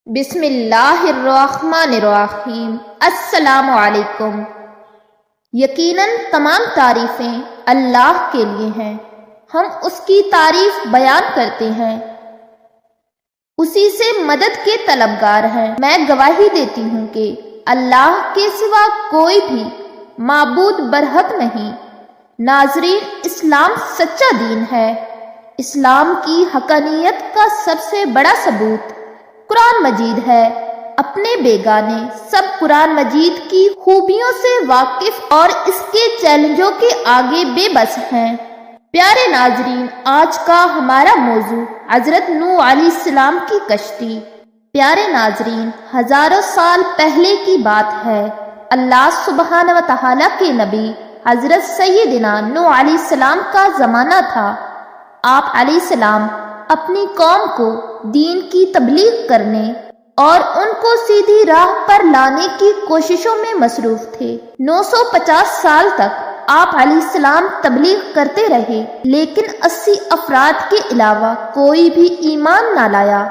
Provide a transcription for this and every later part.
بسم اللہ الرحمن الرحیم۔ السلام علیکم۔ یقیناً تمام تعریفیں اللہ کے لیے ہیں، ہم اس کی تعریف بیان کرتے ہیں، اسی سے مدد کے طلبگار ہیں۔ میں گواہی دیتی ہوں کہ اللہ کے سوا کوئی بھی معبود برحق نہیں۔ ناظرین، اسلام سچا دین ہے۔ اسلام کی حقانیت کا سب سے بڑا ثبوت قرآن مجید ہے۔ اپنے بیگانے سب قرآن مجید کی خوبیوں سے واقف اور اس کے چیلنجوں کے آگے بے بس ہیں۔ پیارے ناظرین، آج کا ہمارا موضوع حضرت نوح علیہ السلام کی کشتی۔ پیارے ناظرین، ہزاروں سال پہلے کی بات ہے۔ اللہ سبحانہ و تعالیٰ کے نبی حضرت سیدنا نوح علیہ السلام کا زمانہ تھا۔ آپ علیہ السلام اپنی قوم کو دین کی تبلیغ کرنے اور ان کو سیدھی راہ پر لانے کی کوششوں میں مصروف تھے۔ 950 سال تک آپ علیہ السلام تبلیغ کرتے رہے، لیکن 80 افراد کے علاوہ کوئی بھی ایمان نہ لایا۔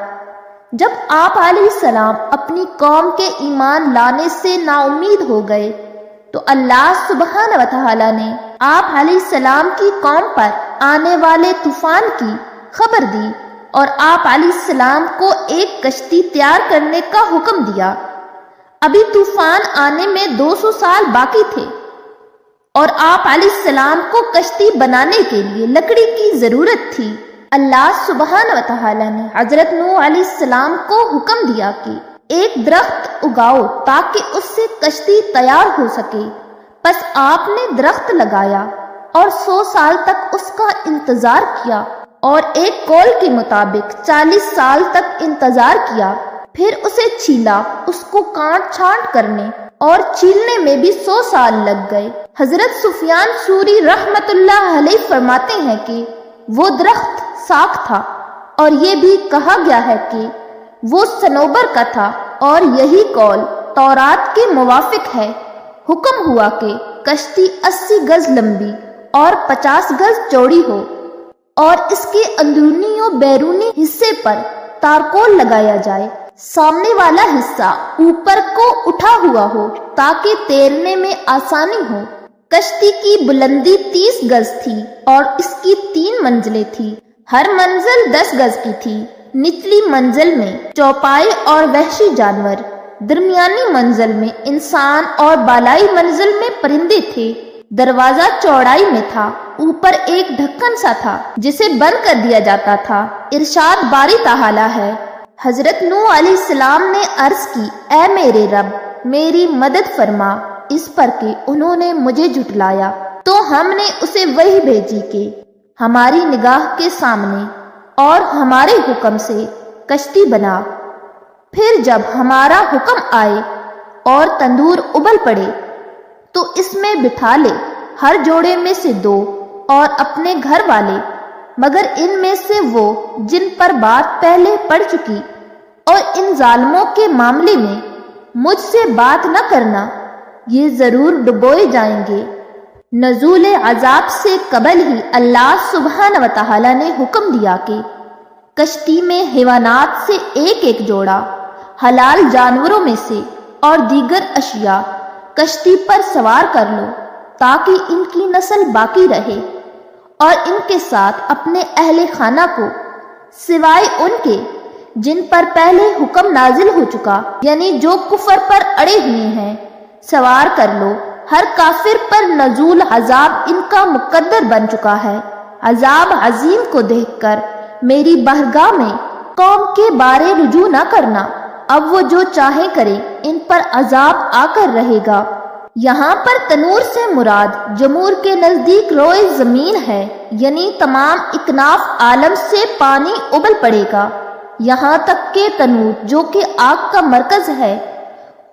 جب آپ علیہ السلام اپنی قوم کے ایمان لانے سے نا امید ہو گئے تو اللہ سبحانہ و تعالیٰ نے آپ علیہ السلام کی قوم پر آنے والے طوفان کی خبر دی اور آپ علیہ السلام کو ایک کشتی تیار کرنے کا حکم دیا۔ ابھی طوفان آنے میں 200 سال باقی تھے اور آپ علیہ السلام کو کشتی بنانے کے لیے لکڑی کی ضرورت تھی۔ اللہ سبحانہ و تعالیٰ نے حضرت نوح علیہ السلام کو حکم دیا کہ ایک درخت اگاؤ تاکہ اس سے کشتی تیار ہو سکے۔ پس آپ نے درخت لگایا اور 100 سال تک اس کا انتظار کیا، اور ایک قول کے مطابق 40 سال تک انتظار کیا۔ پھر اسے چھیلا، اس کو کاٹ چھانٹ کرنے اور چھیلنے میں بھی 100 سال لگ گئے۔ حضرت سفیان ثوری رحمت اللہ علیہ فرماتے ہیں کہ وہ درخت ساکھ تھا، اور یہ بھی کہا گیا ہے کہ وہ صنوبر کا تھا، اور یہی قول تورات کے موافق ہے۔ حکم ہوا کہ کشتی 80 گز لمبی اور 50 گز چوڑی ہو، اور اس کے اندرونی و بیرونی حصے پر تارکول لگایا جائے۔ سامنے والا حصہ اوپر کو اٹھا ہوا ہو تاکہ تیرنے میں آسانی ہو۔ کشتی کی بلندی 30 گز تھی اور اس کی 3 منزلیں تھی۔ ہر منزل 10 گز کی تھی۔ نچلی منزل میں چوپائے اور وحشی جانور، درمیانی منزل میں انسان اور بالائی منزل میں پرندے تھے۔ دروازہ چوڑائی میں تھا، اوپر ایک ڈھکن سا تھا جسے بند کر دیا جاتا تھا۔ ارشاد باری تعالیٰ ہے، حضرت نوح علیہ السلام نے عرض کی، اے میرے رب، میری مدد فرما، اس پر کہ انہوں نے مجھے جھٹلایا تو ہم نے اسے وحی بھیجی کہ ہماری نگاہ کے سامنے اور ہمارے حکم سے کشتی بنا۔ پھر جب ہمارا حکم آئے اور تندور ابل پڑے تو اس میں بٹھا لے ہر جوڑے میں سے 2 اور اپنے گھر والے، مگر ان میں سے وہ جن پر بات پہلے پڑ چکی، اور ان ظالموں کے معاملے میں مجھ سے بات نہ کرنا، یہ ضرور ڈبوئے جائیں گے۔ نزول عذاب سے قبل ہی اللہ سبحانہ و تعالیٰ نے حکم دیا کہ کشتی میں حیوانات سے ایک جوڑا، حلال جانوروں میں سے اور دیگر اشیاء کشتی پر سوار کر لو تاکہ ان کی نسل باقی رہے، اور ان کے ساتھ اپنے اہل خانہ کو سوائے ان کے جن پر پہلے حکم نازل ہو چکا، یعنی جو کفر پر اڑے ہوئے ہیں، سوار کر لو۔ ہر کافر پر نزول عذاب ان کا مقدر بن چکا ہے۔ عذاب عظیم کو دیکھ کر میری بارگاہ میں قوم کے بارے رجوع نہ کرنا، اب وہ جو چاہے کرے، ان پر عذاب آ کر رہے گا۔ یہاں پر تنور سے مراد جمہور کے نزدیک روئے زمین ہے، یعنی تمام اکناف عالم سے پانی ابل پڑے گا، یہاں تک کہ تنور جو کہ آگ کا مرکز ہے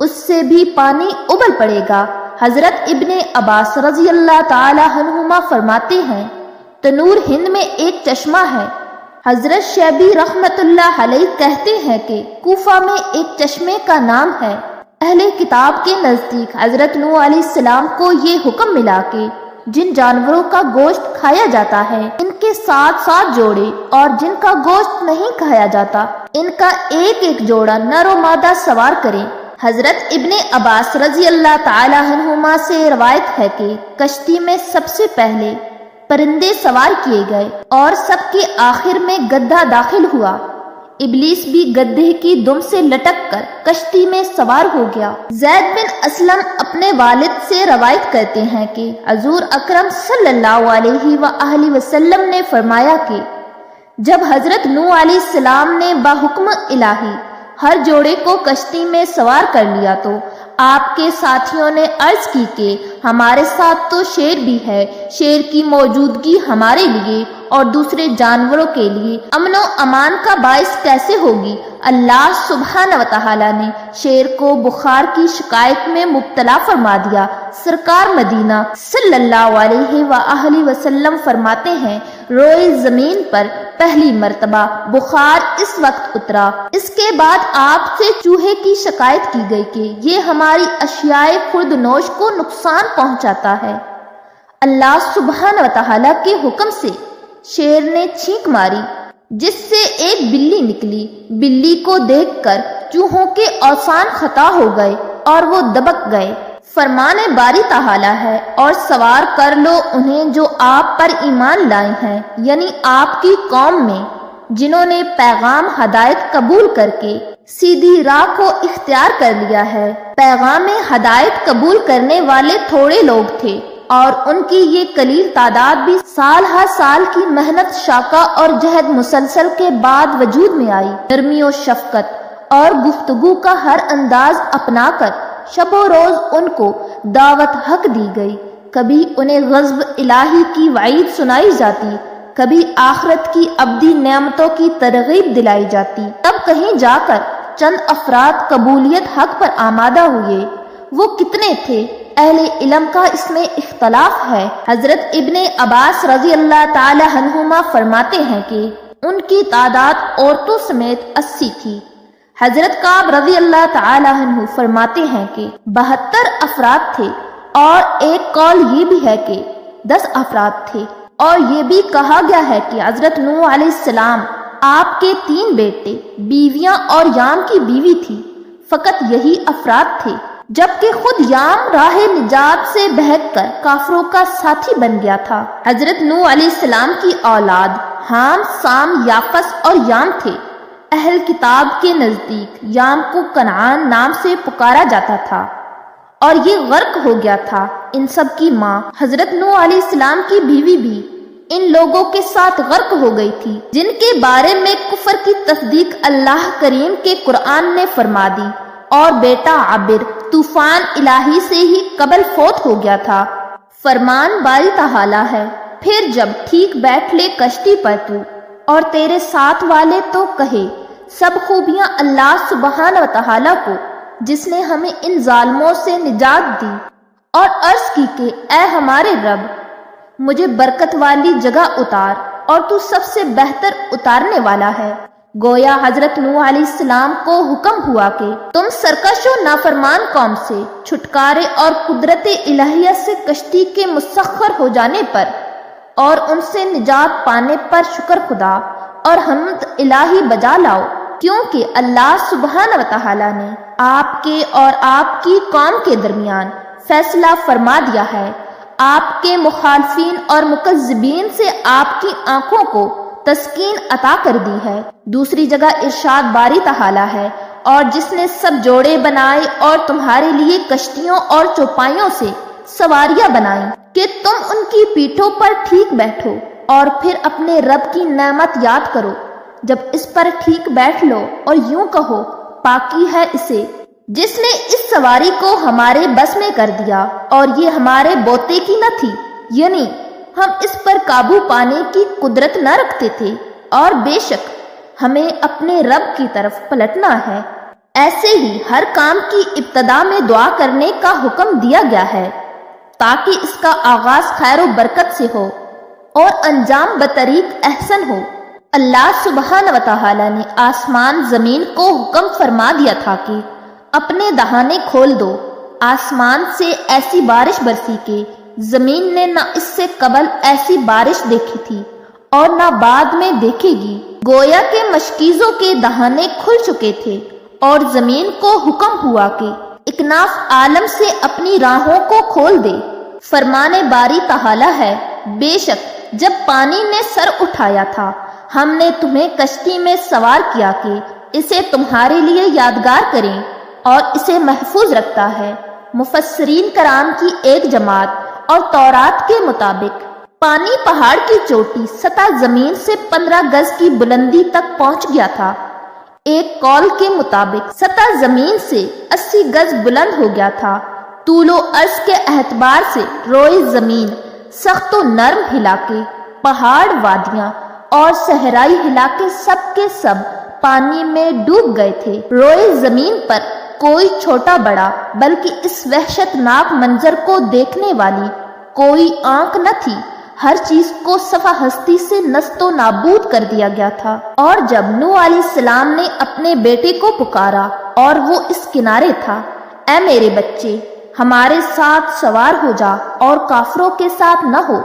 اس سے بھی پانی ابل پڑے گا۔ حضرت ابن عباس رضی اللہ تعالی عنہما فرماتے ہیں، تنور ہند میں ایک چشمہ ہے۔ حضرت شیبی رحمت اللہ علیہ کہتے ہیں کہ کوفہ میں ایک چشمے کا نام ہے۔ اہل کتاب کے نزدیک حضرت نوح علیہ السلام کو یہ حکم ملا کہ جن جانوروں کا گوشت کھایا جاتا ہے ان کے ساتھ ساتھ جوڑے، اور جن کا گوشت نہیں کھایا جاتا ان کا ایک ایک جوڑا نر و مادہ سوار کریں۔ حضرت ابن عباس رضی اللہ تعالی عنہما سے روایت ہے کہ کشتی میں سب سے پہلے پرندے سوار کیے گئے اور سب کے آخر میں گدھا داخل ہوا۔ ابلیس بھی گدھے کی دم سے لٹک کر کشتی میں سوار ہو گیا۔ زید بن اسلم اپنے والد سے روایت کرتے ہیں کہ حضور اکرم صلی اللہ علیہ وآلہ وسلم نے فرمایا کہ جب حضرت نوح علیہ السلام نے بحکم الہی ہر جوڑے کو کشتی میں سوار کر لیا تو آپ کے ساتھیوں نے عرض کی کہ ہمارے ساتھ تو شیر بھی ہے، شیر کی موجودگی ہمارے لیے اور دوسرے جانوروں کے لیے امن و امان کا باعث کیسے ہوگی؟ اللہ سبحانہ و تعالی نے شیر کو بخار کی شکایت میں مبتلا فرما دیا۔ سرکار مدینہ صلی اللہ علیہ وآلہ وسلم فرماتے ہیں روئے زمین پر پہلی مرتبہ بخار اس وقت اترا، اس کے بعد آپ سے چوہے کی شکایت کی گئی کہ یہ ہماری اشیاء خورد نوش کو نقصان پہنچاتا ہے۔ اللہ سبحانہ و تعالی کے حکم سے شیر نے چھینک ماری جس سے ایک بلی نکلی۔ بلی کو دیکھ کر چوہوں کے اوسان خطا ہو گئے اور وہ دبک گئے۔ فرمان باری تعالی ہے اور سوار کر لو انہیں جو آپ پر ایمان لائے ہیں، یعنی آپ کی قوم میں جنہوں نے پیغام ہدایت قبول کر کے سیدھی راہ کو اختیار کر لیا ہے۔ پیغام ہدایت قبول کرنے والے تھوڑے لوگ تھے اور ان کی یہ قلیل تعداد بھی سال ہر سال کی محنت شاقہ اور جہد مسلسل کے بعد وجود میں آئی۔ نرمی و شفقت اور گفتگو کا ہر انداز اپنا کر شب و روز ان کو دعوت حق دی گئی۔ کبھی انہیں غضب الہی کی وعید سنائی جاتی، کبھی آخرت کی ابدی نعمتوں کی ترغیب دلائی جاتی۔ تب کہیں جا کر چند افراد قبولیت حق پر آمادہ ہوئے۔ وہ کتنے تھے؟ اہل علم کا اس میں اختلاف ہے۔ حضرت ابن عباس رضی اللہ تعالی عنہما فرماتے ہیں کہ ان کی تعداد عورتوں سمیت 80 تھی۔ حضرت کعب رضی اللہ تعالی عنہ فرماتے ہیں کہ 72 افراد تھے، اور ایک قول یہ بھی ہے کہ 10 افراد تھے، اور یہ بھی کہا گیا ہے کہ حضرت نوح علیہ السلام، آپ کے 3 بیٹے، بیویاں اور یام کی بیوی تھی، فقط یہی افراد تھے، جبکہ خود یام راہ نجات سے بہک کر کافروں کا ساتھی بن گیا تھا۔ حضرت نوح علیہ السلام کی اولاد حام، سام، یافس اور یام تھے۔ اہل کتاب کے نزدیک یام کو کنعان نام سے پکارا جاتا تھا اور یہ غرق ہو گیا تھا۔ ان سب کی ماں حضرت نوح علیہ السلام کی بیوی بھی ان لوگوں کے ساتھ غرق ہو گئی تھی، جن کے بارے میں کفر کی تصدیق اللہ کریم کے قرآن نے فرما دی، اور بیٹا عابر طوفان الہی سے ہی قبل فوت ہو گیا تھا۔ فرمان باری تعالی ہے، پھر جب ٹھیک بیٹھ لے کشتی پر تو اور تیرے ساتھ والے تو کہے سب خوبیاں اللہ سبحانہ و تعالی کو جس نے ہمیں ان ظالموں سے نجات دی، اور عرض کی کہ اے ہمارے رب مجھے برکت والی جگہ اتار، اور تو سب سے بہتر اتارنے والا ہے۔ گویا حضرت نوح علیہ السلام کو حکم ہوا کہ تم سرکش و نافرمان قوم سے چھٹکارے اور قدرت الہیہ سے کشتی کے مسخر ہو جانے پر اور ان سے نجات پانے پر شکر خدا اور حمد الہی بجا لاؤ، کیونکہ اللہ سبحانہ و تعالی نے آپ کے اور آپ کی قوم کے درمیان فیصلہ فرما دیا ہے۔ آپ کے مخالفین اور مکذبین سے آپ کی آنکھوں کو تسکین عطا کر دی ہے۔ دوسری جگہ ارشاد باری تعالی ہے، اور جس نے سب جوڑے بنائے اور تمہارے لیے کشتیوں اور چوپایوں سے سواریاں بنائیں کہ تم ان کی پیٹھوں پر ٹھیک بیٹھو، اور پھر اپنے رب کی نعمت یاد کرو جب اس پر ٹھیک بیٹھ لو، اور یوں کہو پاکی ہے اسے جس نے اس سواری کو ہمارے بس میں کر دیا، اور یہ ہمارے بوتے کی نہ تھی، یعنی ہم اس پر قابو پانے کی قدرت نہ رکھتے تھے، اور بے شک ہمیں اپنے رب کی طرف پلٹنا ہے۔ ایسے ہی ہر کام کی ابتدا میں دعا کرنے کا حکم دیا گیا ہے تاکہ اس کا آغاز خیر و برکت سے ہو اور انجام بطریق احسن ہو۔ اللہ سبحانہ و تعالی نے آسمان زمین کو حکم فرما دیا تھا کہ اپنے دہانے کھول دو، آسمان سے ایسی بارش برسی کہ زمین نے نہ اس سے قبل ایسی بارش دیکھی تھی اور نہ بعد میں دیکھے گی۔ گویا کہ مشکیزوں کے دہانے کھل چکے تھے اور زمین کو حکم ہوا کہ اکناف عالم سے اپنی راہوں کو کھول دے۔ فرمان باری تعالی ہے، بے شک جب پانی نے سر اٹھایا تھا ہم نے تمہیں کشتی میں سوار کیا کہ اسے تمہارے لیے یادگار کریں اور اسے محفوظ رکھتا ہے۔ مفسرین کرام کی ایک جماعت اور تورات کے مطابق پانی پہاڑ کی چوٹی سطح زمین سے 15 گز کی بلندی تک پہنچ گیا تھا۔ ایک قول کے مطابق سطح زمین سے 80 گز بلند ہو گیا تھا۔ طول و عرض کے اعتبار سے روئے زمین سخت و نرم علاقے، پہاڑ، وادیاں اور صحرائی علاقے سب کے سب پانی میں ڈوب گئے تھے۔ روئے زمین پر کوئی چھوٹا بڑا بلکہ اس وحشت ناک منظر کو دیکھنے والی کوئی آنکھ نہ تھی۔ ہر چیز کو صفا ہستی سے نست و نابود کر دیا گیا تھا۔ اور جب نوح علیہ السلام نے اپنے بیٹے کو پکارا اور وہ اس کنارے تھا، اے میرے بچے ہمارے ساتھ سوار ہو جا اور کافروں کے ساتھ نہ ہو،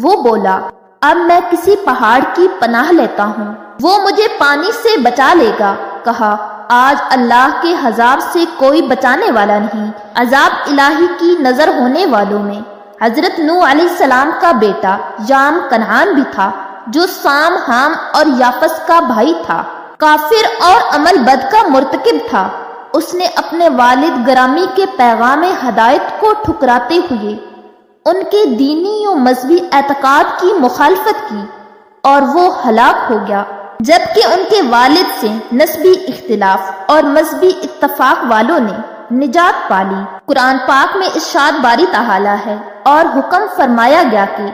وہ بولا اب میں کسی پہاڑ کی پناہ لیتا ہوں، وہ مجھے پانی سے بچا لے گا۔ کہا آج اللہ کے عذاب سے کوئی بچانے والا نہیں۔ عذاب الہی کی نظر ہونے والوں میں حضرت نوح علیہ السلام کا بیٹا یام کنعان بھی تھا، جو سام، حام اور یافس کا بھائی تھا، کافر اور عمل بد کا مرتکب تھا۔ اس نے اپنے والد گرامی کے پیغام ہدایت کو ٹھکراتے ہوئے ان کے دینی و مذہبی اعتقاد کی مخالفت کی اور وہ ہلاک ہو گیا، جبکہ ان کے والد سے نسبی اختلاف اور مذہبی اتفاق والوں نے نجات پالی۔ قرآن پاک میں ارشاد باری تعالی ہے، اور حکم فرمایا گیا کہ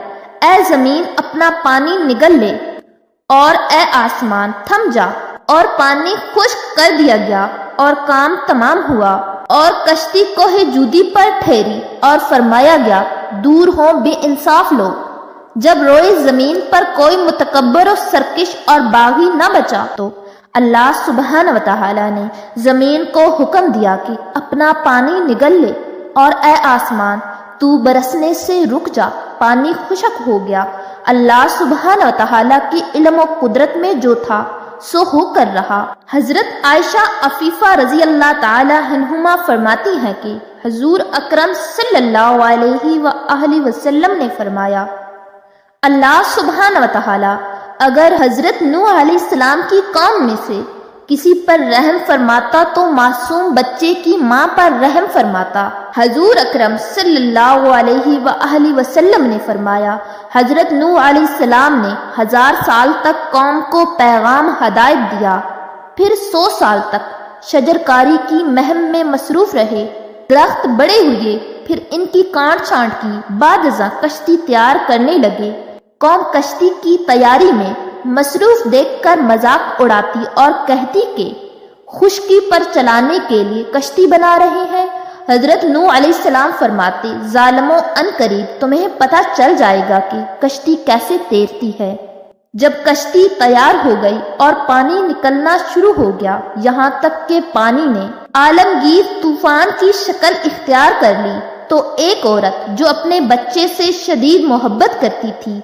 اے زمین اپنا پانی نگل لے اور اے آسمان تھم جا، اور پانی خشک کر دیا گیا اور کام تمام ہوا، اور کشتی کوہ جودی پر ٹھہری، اور فرمایا گیا دور ہوں بے انصاف لوگ۔ جب روئے زمین پر کوئی متکبر و سرکش اور باغی نہ بچا تو اللہ سبحانہ و تعالی نے زمین کو حکم دیا کہ اپنا پانی نگل لے، اور اے آسمان تو برسنے سے رک جا، پانی خشک ہو گیا۔ اللہ سبحانہ و تعالی کی علم و قدرت میں جو تھا سو ہو کر رہا۔ حضرت عائشہ عفیفہ رضی اللہ تعالی عنہما فرماتی ہیں کہ حضور اکرم صلی اللہ علیہ وآلہ وسلم نے فرمایا اللہ سبحانہ و تعالی اگر حضرت نوح علیہ السلام کی قوم میں سے کسی پر رحم فرماتا تو معصوم بچے کی ماں پر رحم فرماتا۔ حضور اکرم صلی اللہ علیہ وآلہ وسلم نے فرمایا حضرت نوح علیہ السلام نے 1000 سال تک قوم کو پیغام ہدایت دیا، پھر 100 سال تک شجرکاری کی مہم میں مصروف رہے، درخت بڑے ہوئے، پھر ان کی کاٹ چھانٹ کی، بعد ازاں کشتی تیار کرنے لگے۔ قوم کشتی کی تیاری میں مصروف دیکھ کر مذاق اڑاتی اور کہتی کہ خشکی پر چلانے کے لیے کشتی بنا رہے ہیں۔ حضرت نوح علیہ السلام فرماتے ظالموں ان قریب تمہیں پتہ چل جائے گا کہ کشتی کیسے تیرتی ہے۔ جب کشتی تیار ہو گئی اور پانی نکلنا شروع ہو گیا، یہاں تک کہ پانی نے عالمگیر طوفان کی شکل اختیار کر لی، تو ایک عورت جو اپنے بچے سے شدید محبت کرتی تھی،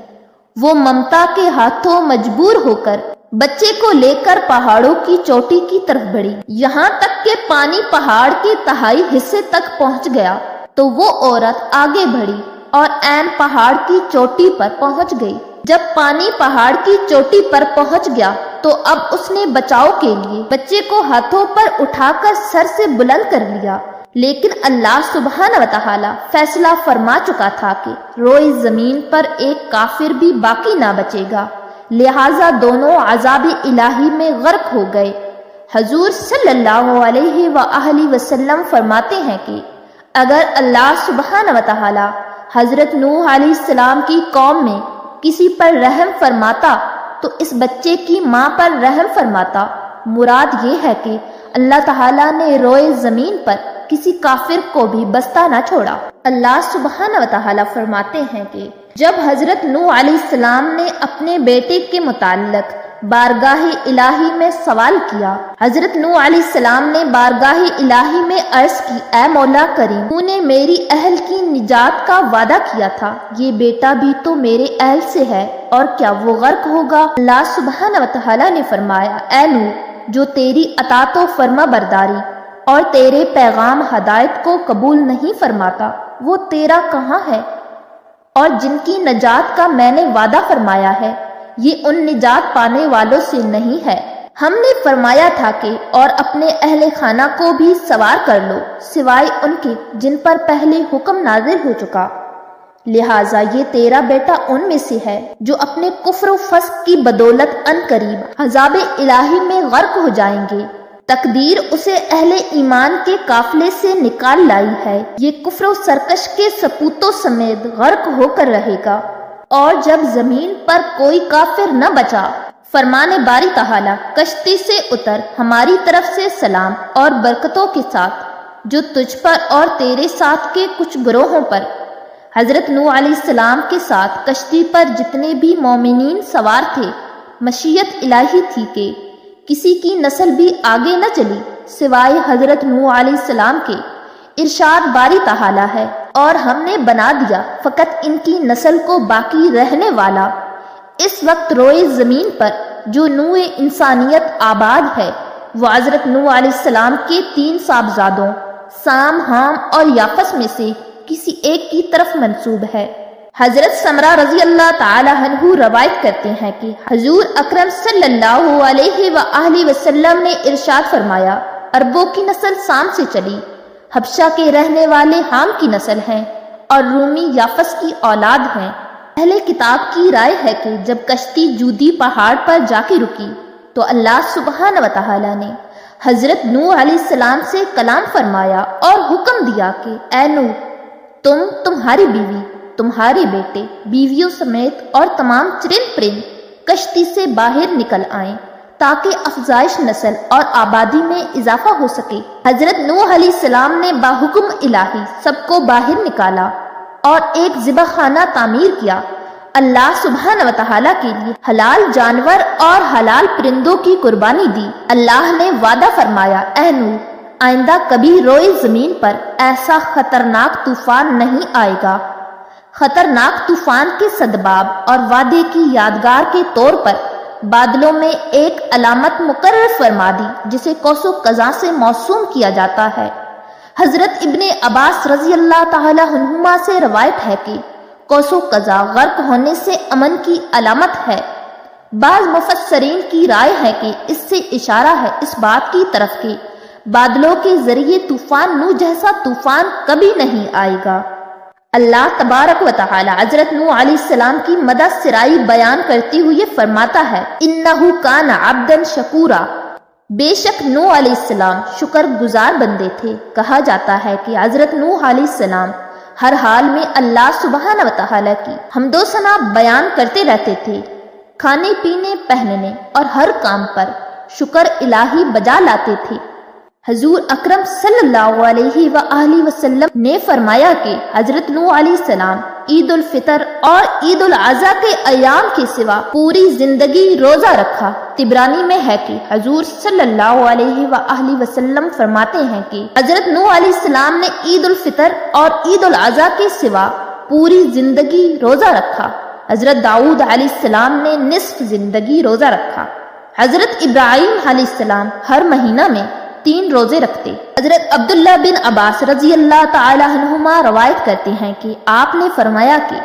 وہ ممتا کے ہاتھوں مجبور ہو کر بچے کو لے کر پہاڑوں کی چوٹی کی طرف بڑھی۔ یہاں تک کہ پانی پہاڑ کے تہائی حصے تک پہنچ گیا تو وہ عورت آگے بڑھی اور عین پہاڑ کی چوٹی پر پہنچ گئی۔ جب پانی پہاڑ کی چوٹی پر پہنچ گیا تو اب اس نے بچاؤ کے لیے بچے کو ہاتھوں پر اٹھا کر سر سے بلند کر لیا، لیکن اللہ سبحانہ و تعالی فیصلہ فرما چکا تھا کہ روئے زمین پر ایک کافر بھی باقی نہ بچے گا، لہذا دونوں عذاب الہی میں غرق ہو گئے۔ حضور صلی اللہ علیہ وآلہ وسلم فرماتے ہیں کہ اگر اللہ سبحانہ و تعالی حضرت نوح علیہ السلام کی قوم میں کسی پر رحم فرماتا تو اس بچے کی ماں پر رحم فرماتا۔ مراد یہ ہے کہ اللہ تعالیٰ نے روئے زمین پر کسی کافر کو بھی بستہ نہ چھوڑا۔ اللہ سبحانہ و تعالیٰ فرماتے ہیں کہ جب حضرت نوح علیہ السلام نے اپنے بیٹے کے متعلق بارگاہ الہی میں سوال کیا۔ حضرت نوح علیہ السلام نے بارگاہ الہی میں عرض کی، اے مولا کریم، تو نے میری اہل کی نجات کا وعدہ کیا تھا، یہ بیٹا بھی تو میرے اہل سے ہے، اور کیا وہ غرق ہوگا؟ اللہ سبحانہ وتعالی نے فرمایا، اے نوح، جو تیری اطاعت و فرما برداری اور تیرے پیغام ہدایت کو قبول نہیں فرماتا وہ تیرا کہاں ہے؟ اور جن کی نجات کا میں نے وعدہ فرمایا ہے یہ ان نجات پانے والوں سے نہیں ہے۔ ہم نے فرمایا تھا کہ اور اپنے اہل خانہ کو بھی سوار کر لو سوائے ان کے جن پر پہلے حکم نازل ہو چکا، لہٰذا یہ تیرا بیٹا ان میں سے ہے جو اپنے کفر و فسق کی بدولت ان قریب عذاب الہی میں غرق ہو جائیں گے۔ تقدیر اسے اہل ایمان کے قافلے سے نکال لائی ہے، یہ کفر و سرکش کے سپوتوں سمیت غرق ہو کر رہے گا۔ اور جب زمین پر کوئی کافر نہ بچا، فرمان باری تعالی، کشتی سے اتر، ہماری طرف سے سلام اور برکتوں کے ساتھ جو تجھ پر اور تیرے ساتھ کے کچھ گروہوں پر۔ حضرت نوح علیہ السلام کے ساتھ کشتی پر جتنے بھی مومنین سوار تھے، مشیت الہی تھی کہ کسی کی نسل بھی آگے نہ چلی سوائے حضرت نوح علیہ السلام کے۔ ارشاد باری تعالی ہے، اور ہم نے بنا دیا فقط ان کی نسل کو باقی رہنے والا۔ اس وقت روئے زمین پر جو نوع انسانیت آباد ہے وہ حضرت نوح علیہ السلام کے 3 صاحبزادوں سام، حام اور یافس میں سے کسی ایک کی طرف منسوب ہے۔ حضرت سمرہ رضی اللہ تعالی عنہ روایت کرتے ہیں کہ حضور اکرم صلی اللہ علیہ وآلہ وسلم نے ارشاد فرمایا، عربوں کی نسل سام سے چلی، حبشہ کے رہنے والے حام کی نسل ہیں، اور رومی یافس کی اولاد ہیں۔ اہل کتاب کی رائے ہے کہ جب کشتی جودی پہاڑ پر جا کے رکی تو اللہ سبحانہ وتعالی نے حضرت نوح علیہ السلام سے کلام فرمایا اور حکم دیا کہ اے نوح، تمہاری بیوی، تمہارے بیٹے، بیویوں سمیت اور تمام چرند پرند کشتی سے باہر نکل آئیں تاکہ افزائش نسل اور آبادی میں اضافہ ہو سکے۔ حضرت نوح علیہ السلام نے باحکم الہی سب کو باہر نکالا اور ایک ذبح خانہ تعمیر کیا۔ اللہ سبحانہ وتعالی کے لیے حلال جانور اور حلال پرندوں کی قربانی دی۔ اللہ نے وعدہ فرمایا، اے نوح، آئندہ کبھی روئے زمین پر ایسا خطرناک طوفان نہیں آئے گا۔ خطرناک طوفان کے سدباب اور وعدے کی یادگار کے طور پر بادلوں میں ایک علامت مقرر فرما دی جسے قوس و قزح سے موسوم کیا جاتا ہے۔ حضرت ابن عباس رضی اللہ تعالی عنہما سے روایت ہے کہ قوس و قزح غرق ہونے سے امن کی علامت ہے۔ بعض مفسرین کی رائے ہے کہ اس سے اشارہ ہے اس بات کی طرف کہ بادلوں کے ذریعے طوفان نوح جیسا طوفان کبھی نہیں آئے گا۔ اللہ تبارک و تعالی حضرت نوح علیہ السلام کی مدح سرائی بیان کرتے ہوئے فرماتا ہے، انہ کان عبدا شکورا، بے شک نوح علیہ السلام شکر گزار بندے تھے۔ کہا جاتا ہے کہ حضرت نوح علیہ السلام ہر حال میں اللہ سبحانہ و تعالی کی حمد و ثنا بیان کرتے رہتے تھے، کھانے پینے، پہننے اور ہر کام پر شکر الہی بجا لاتے تھے۔ حضور اکرم صلی اللہ علیہ وآلہ وسلم نے فرمایا کہ حضرت نوح علیہ السلام عید الفطر اور عید الاضحیٰ کے ایام کے سوا پوری زندگی روزہ رکھا۔ طبرانی میں ہے کہ حضور صلی اللہ علیہ وآلہ وسلم فرماتے ہیں کہ حضرت نوح علیہ السلام نے عید الفطر اور عید الاضحیٰ کے سوا پوری زندگی روزہ رکھا۔ حضرت داؤد علیہ السلام نے نصف زندگی روزہ رکھا۔ حضرت ابراہیم علیہ السلام ہر مہینہ میں 3 روزے رکھتے۔ حضرت عبداللہ بن عباس رضی اللہ تعالی عنہما روایت کرتے ہیں کہ آپ نے فرمایا کہ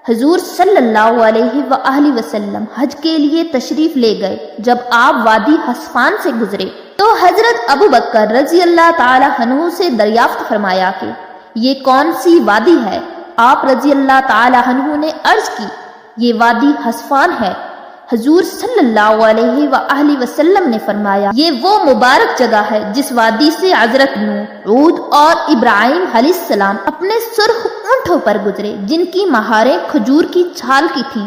حضور صلی اللہ علیہ وآلہ وسلم حج کے لیے تشریف لے گئے۔ جب آپ وادی حصفان سے گزرے تو حضرت ابو بکر رضی اللہ تعالی عنہ سے دریافت فرمایا کہ یہ کون سی وادی ہے؟ آپ رضی اللہ تعالی عنہ نے عرض کی، یہ وادی حصفان ہے۔ حضور صلی اللہ علیہ وآلہ وسلم نے فرمایا، یہ وہ مبارک جگہ ہے جس وادی سے حضرت نوح، ہود اور ابراہیم علیہ السلام اپنے سرخ اونٹوں پر گزرے جن کی مہاریں کھجور کی چھال کی تھیں۔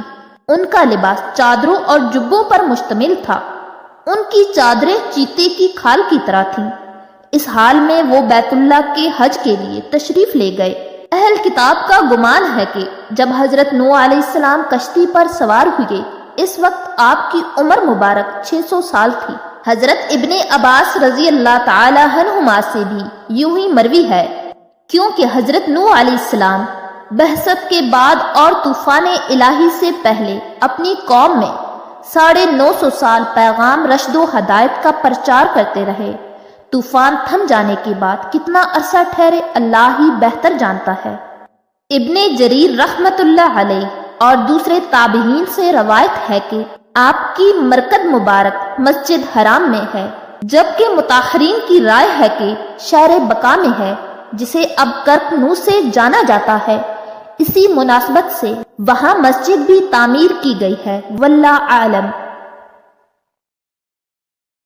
ان کا لباس چادروں اور جبوں پر مشتمل تھا۔ ان کی چادریں چیتے کی کھال کی طرح تھیں۔ اس حال میں وہ بیت اللہ کے حج کے لیے تشریف لے گئے۔ اہل کتاب کا گمان ہے کہ جب حضرت نوح علیہ السلام کشتی پر سوار ہوئے اس وقت آپ کی عمر مبارک 600 سال تھی۔ حضرت ابن عباس رضی اللہ تعالی عنہما سے بھی یوں ہی مروی ہے، کیونکہ حضرت نوح علیہ السلام بعثت کے بعد اور طوفان الہی سے پہلے اپنی قوم میں 950 سال پیغام رشد و ہدایت کا پرچار کرتے رہے۔ طوفان تھم جانے کے بعد کتنا عرصہ ٹھہرے اللہ ہی بہتر جانتا ہے۔ ابن جریر رحمت اللہ علیہ اور دوسرے تابعین سے روایت ہے کہ آپ کی مرکز مبارک مسجد حرام میں ہے، جبکہ متاخرین کی رائے ہے کہ شہر بقا میں ہے، جسے اب کرکنو سے جانا جاتا ہے۔ اسی مناسبت سے وہاں مسجد بھی تعمیر کی گئی ہے، واللہ اعلم۔